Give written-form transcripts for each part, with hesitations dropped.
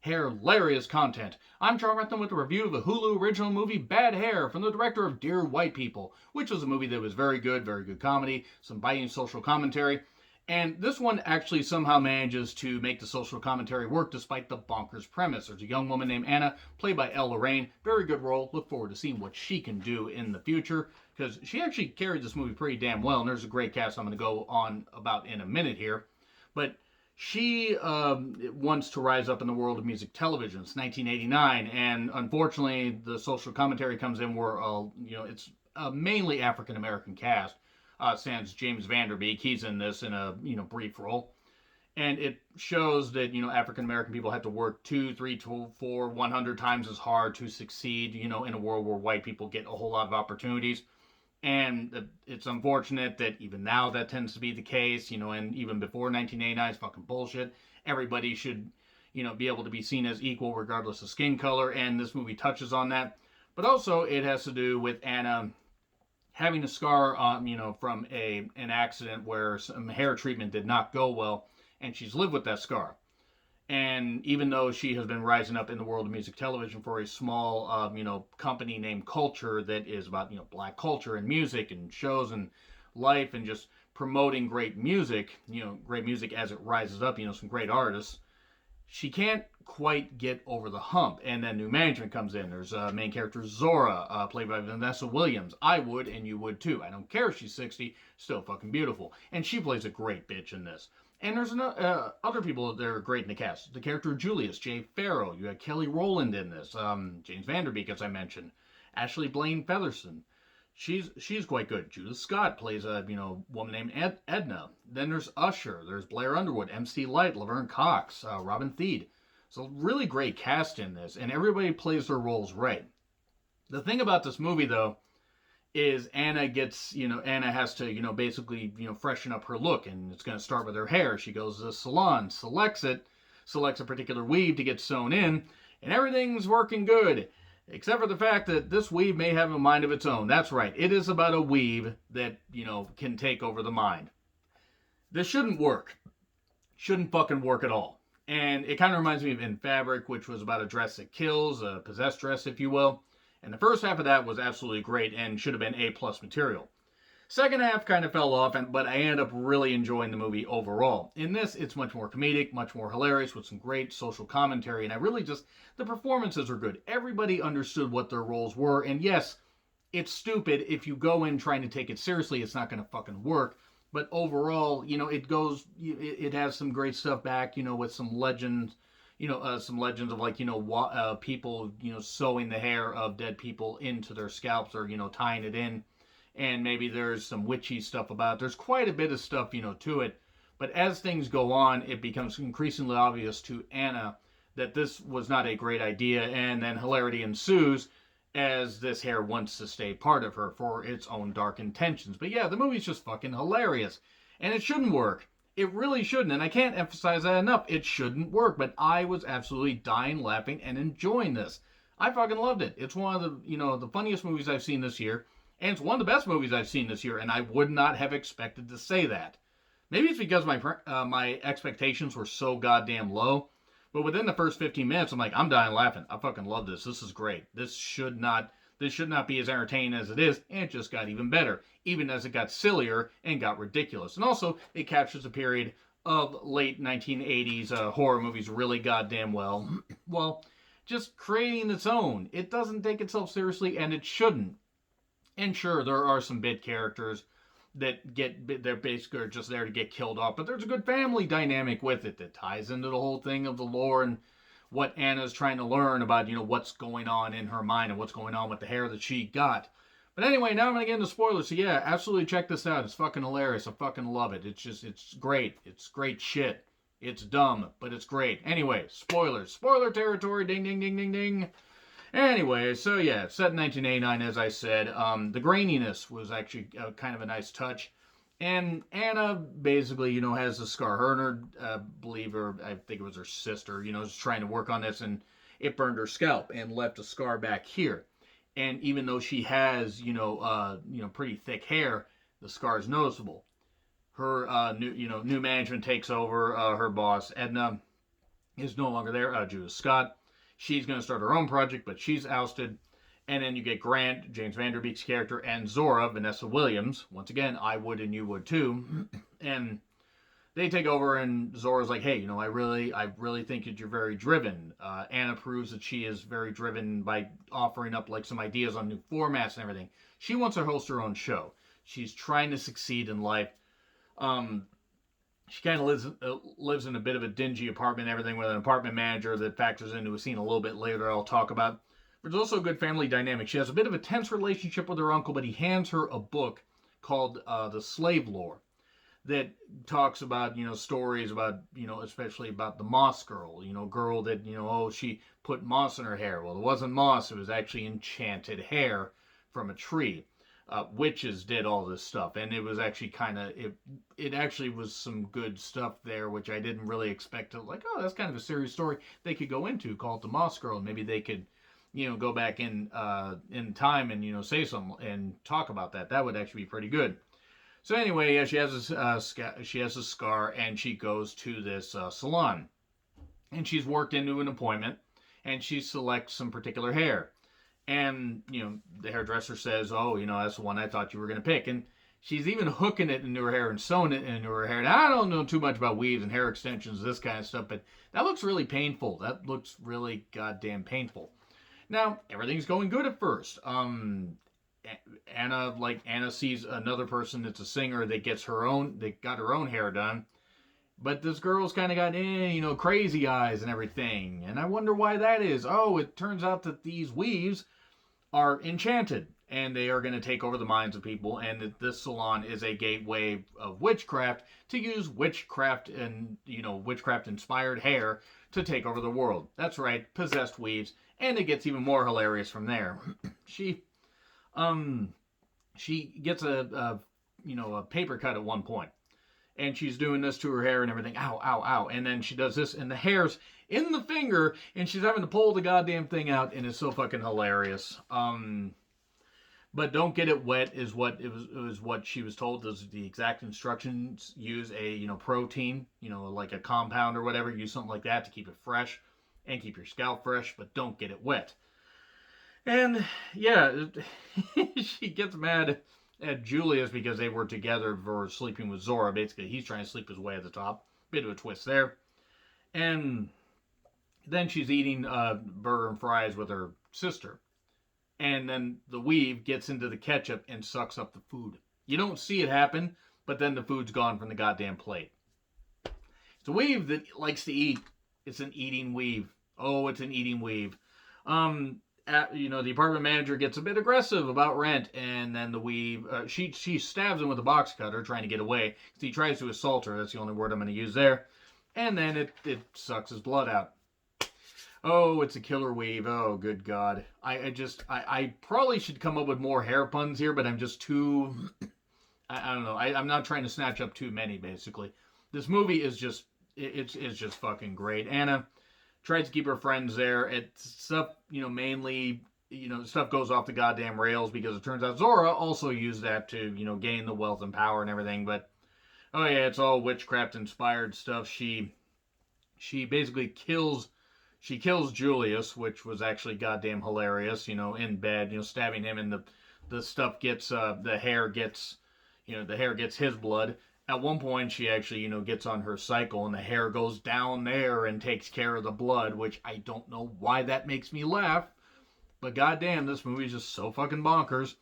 hilarious content. I'm John Rentham with a review of the Hulu original movie Bad Hair from the director of Dear White People, which was a movie that was very good comedy, some biting social commentary. And this one actually somehow manages to make the social commentary work despite the bonkers premise. There's a young woman named Anna, played by Elle Lorraine. Very good role. Look forward to seeing what she can do in the future, because she actually carried this movie pretty damn well. And there's a great cast I'm going to go on about in a minute here. But she wants to rise up in the world of music television. It's 1989, and unfortunately, the social commentary comes in where it's a mainly African American cast. Sans James Van Der Beek, he's in this in a brief role, and it shows that African American people have to work 2, 3, 2, 4, 100 times as hard to succeed. In a world where white people get a whole lot of opportunities. And it's unfortunate that even now that tends to be the case, and even before 1989 is fucking bullshit. Everybody should, be able to be seen as equal regardless of skin color, and this movie touches on that. But also, it has to do with Anna having a scar, from an accident where some hair treatment did not go well, and she's lived with that scar. And even though she has been rising up in the world of music television for a small, company named Culture that is about, black culture and music and shows and life and just promoting great music, great music as it rises up, some great artists, she can't quite get over the hump. And then new management comes in. There's main character Zora, played by Vanessa Williams. I would, and you would too. I don't care if she's 60, still fucking beautiful. And she plays a great bitch in this. And there's other people that are great in the cast. The character Julius J. Farrow. You had Kelly Rowland in this. James Van Der Beek, as I mentioned. Ashley Blaine Featherston. She's quite good. Judith Scott plays a woman named Edna. Then there's Usher. There's Blair Underwood, MC Light, Laverne Cox, Robin Thede. So really great cast in this, and everybody plays their roles right. The thing about this movie, though, is Anna has to, basically, freshen up her look, and it's going to start with her hair. She goes to the salon, selects a particular weave to get sewn in, and everything's working good, except for the fact that this weave may have a mind of its own. That's right, it is about a weave that, can take over the mind. This shouldn't work. Shouldn't fucking work at all. And it kind of reminds me of In Fabric, which was about a dress that kills, a possessed dress, if you will. And the first half of that was absolutely great and should have been A+ material. Second half kind of fell off, but I ended up really enjoying the movie overall. In this, it's much more comedic, much more hilarious, with some great social commentary, and the performances are good. Everybody understood what their roles were, and yes, it's stupid. If you go in trying to take it seriously, it's not going to fucking work. But overall, it has some great stuff back, with some legends, some legends of people, sewing the hair of dead people into their scalps or, tying it in. And maybe there's some witchy stuff about it. There's quite a bit of stuff, to it. But as things go on, it becomes increasingly obvious to Anna that this was not a great idea. And then hilarity ensues as this hair wants to stay part of her for its own dark intentions. But yeah, the movie's just fucking hilarious. And it shouldn't work. It really shouldn't. And I can't emphasize that enough. It shouldn't work. But I was absolutely dying laughing and enjoying this. I fucking loved it. It's one of the, the funniest movies I've seen this year. And it's one of the best movies I've seen this year. And I would not have expected to say that. Maybe it's because my expectations were so goddamn low. But within the first 15 minutes, I'm like, I'm dying laughing. I fucking love this. This is great. This should not be as entertaining as it is, and it just got even better, even as it got sillier and got ridiculous. And also, it captures a period of late 1980s horror movies really goddamn well. Well, just creating its own. It doesn't take itself seriously, and it shouldn't. And sure, there are some bit characters they're basically just there to get killed off, but there's a good family dynamic with it that ties into the whole thing of the lore and what Anna's trying to learn about, what's going on in her mind and what's going on with the hair that she got. But anyway, now I'm going to get into spoilers. So yeah, absolutely check this out. It's fucking hilarious. I fucking love it. It's great. It's great shit. It's dumb, but it's great. Anyway, spoilers. Spoiler territory. Ding, ding, ding, ding, ding. Anyway, so yeah, set in 1989, as I said. The graininess was actually kind of a nice touch. And Anna basically, has a scar. Her and her, I think it was her sister, is trying to work on this, and it burned her scalp and left a scar back here. And even though she has, pretty thick hair, the scar is noticeable. Her, new management takes over. Her boss, Edna, is no longer there. Julia Scott. She's going to start her own project, but she's ousted. And then you get Grant, James Van Der Beek's character, and Zora, Vanessa Williams. Once again, I would and you would too. And they take over, and Zora's like, hey, I really think that you're very driven. Anna proves that she is very driven by offering up like some ideas on new formats and everything. She wants to host her own show. She's trying to succeed in life. She kind of lives in a bit of a dingy apartment and everything with an apartment manager that factors into a scene a little bit later I'll talk about. There's also a good family dynamic. She has a bit of a tense relationship with her uncle, but he hands her a book called The Slave Lore that talks about, stories about, especially about the moss girl, girl that, she put moss in her hair. Well, it wasn't moss. It was actually enchanted hair from a tree. Witches did all this stuff, and it was actually it actually was some good stuff there, which I didn't really expect to, like, oh, that's kind of a serious story they could go into, call it The Moss Girl, and maybe they could, go back in time and, say something and talk about that. That would actually be pretty good. So anyway, yeah, she has a scar, and she goes to this salon, and she's worked into an appointment, and she selects some particular hair, and the hairdresser says, "Oh, that's the one I thought you were gonna pick," and she's even hooking it into her hair and sewing it into her hair. Now, I don't know too much about weaves and hair extensions, this kind of stuff, but that looks really painful. That looks really goddamn painful. Now, everything's going good at first. Anna sees another person that's a singer that got her own hair done. But this girl's kind of got, crazy eyes and everything. And I wonder why that is. Oh, it turns out that these weaves are enchanted. And they are going to take over the minds of people. And that this salon is a gateway of witchcraft to use witchcraft and, witchcraft-inspired hair to take over the world. That's right, possessed weaves. And it gets even more hilarious from there. She gets a paper cut at one point, and she's doing this to her hair and everything. Ow, ow, ow. And then she does this, and the hair's in the finger, and she's having to pull the goddamn thing out, and it's so fucking hilarious. But don't get it wet is what it was what she was told. Those are the exact instructions. Use a, protein, like a compound or whatever. Use something like that to keep it fresh and keep your scalp fresh, but don't get it wet. And yeah, she gets mad at Julius because they were together for sleeping with Zora. Basically, he's trying to sleep his way at the top. Bit of a twist there. And then she's eating burger and fries with her sister. And then the weave gets into the ketchup and sucks up the food. You don't see it happen, but then the food's gone from the goddamn plate. It's a weave that likes to eat. It's an eating weave. Oh, it's an eating weave. The apartment manager gets a bit aggressive about rent, and then the weave, she stabs him with a box cutter, trying to get away. He tries to assault her. That's the only word I'm going to use there. And then it sucks his blood out. Oh, it's a killer weave. Oh, good God. I probably should come up with more hair puns here, but I'm just too, I don't know. I'm not trying to snatch up too many, basically. This movie is just, it's just fucking great. Anna tries to keep her friends there. It's stuff, mainly, stuff goes off the goddamn rails because it turns out Zora also used that to, gain the wealth and power and everything. But, oh yeah, it's all witchcraft-inspired stuff. She basically kills Julius, which was actually goddamn hilarious, in bed, stabbing him, and the stuff gets, the hair gets his blood. At one point, she actually, gets on her cycle, and the hair goes down there and takes care of the blood, which I don't know why that makes me laugh. But goddamn, this movie is just so fucking bonkers.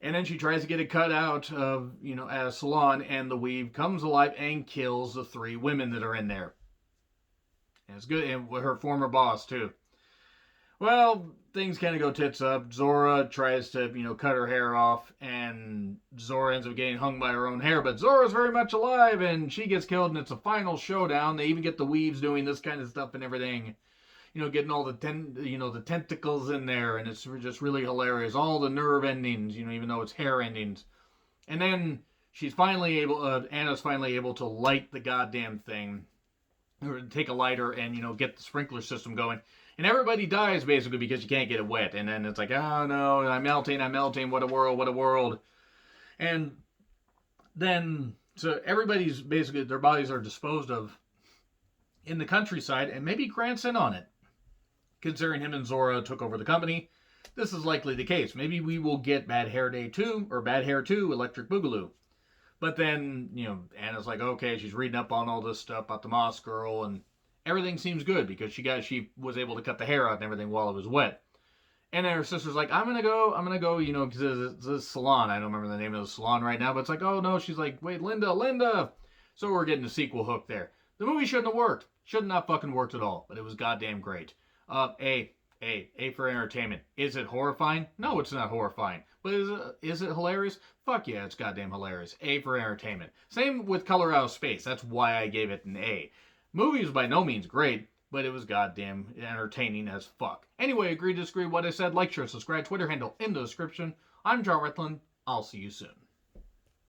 And then she tries to get it cut out of, at a salon, and the weave comes alive and kills the 3 women that are in there. And it's good, and with her former boss, too. Well, things kind of go tits up. Zora tries to, cut her hair off, and Zora ends up getting hung by her own hair. But Zora's very much alive, and she gets killed, and it's a final showdown. They even get the weaves doing this kind of stuff and everything. Getting all the tentacles in there, and it's just really hilarious. All the nerve endings, even though it's hair endings. And then she's finally Anna's finally able to light the goddamn thing, or take a lighter and, get the sprinkler system going. And everybody dies, basically, because you can't get it wet. And then it's like, oh, no, I'm melting, what a world. And then, so everybody's basically, their bodies are disposed of, in the countryside, and maybe Grant's in on it. Considering him and Zora took over the company, this is likely the case. Maybe we will get Bad Hair Day 2, or Bad Hair 2, Electric Boogaloo. But then, Anna's like, okay, she's reading up on all this stuff about the Moss Girl, and everything seems good because she was able to cut the hair out and everything while it was wet. And then her sister's like, I'm gonna go, because it's a salon. I don't remember the name of the salon right now, but it's like, oh no, she's like, wait, Linda. So we're getting a sequel hook there. The movie shouldn't have worked. Should not fucking worked at all, but it was goddamn great. A for entertainment. Is it horrifying? No, it's not horrifying. But is it hilarious? Fuck yeah, it's goddamn hilarious. A for entertainment. Same with Color Out of Space. That's why I gave it an A. Movie was by no means great, but it was goddamn entertaining as fuck. Anyway, agree, disagree with what I said. Like, share, subscribe, Twitter handle in the description. I'm John Rutland. I'll see you soon.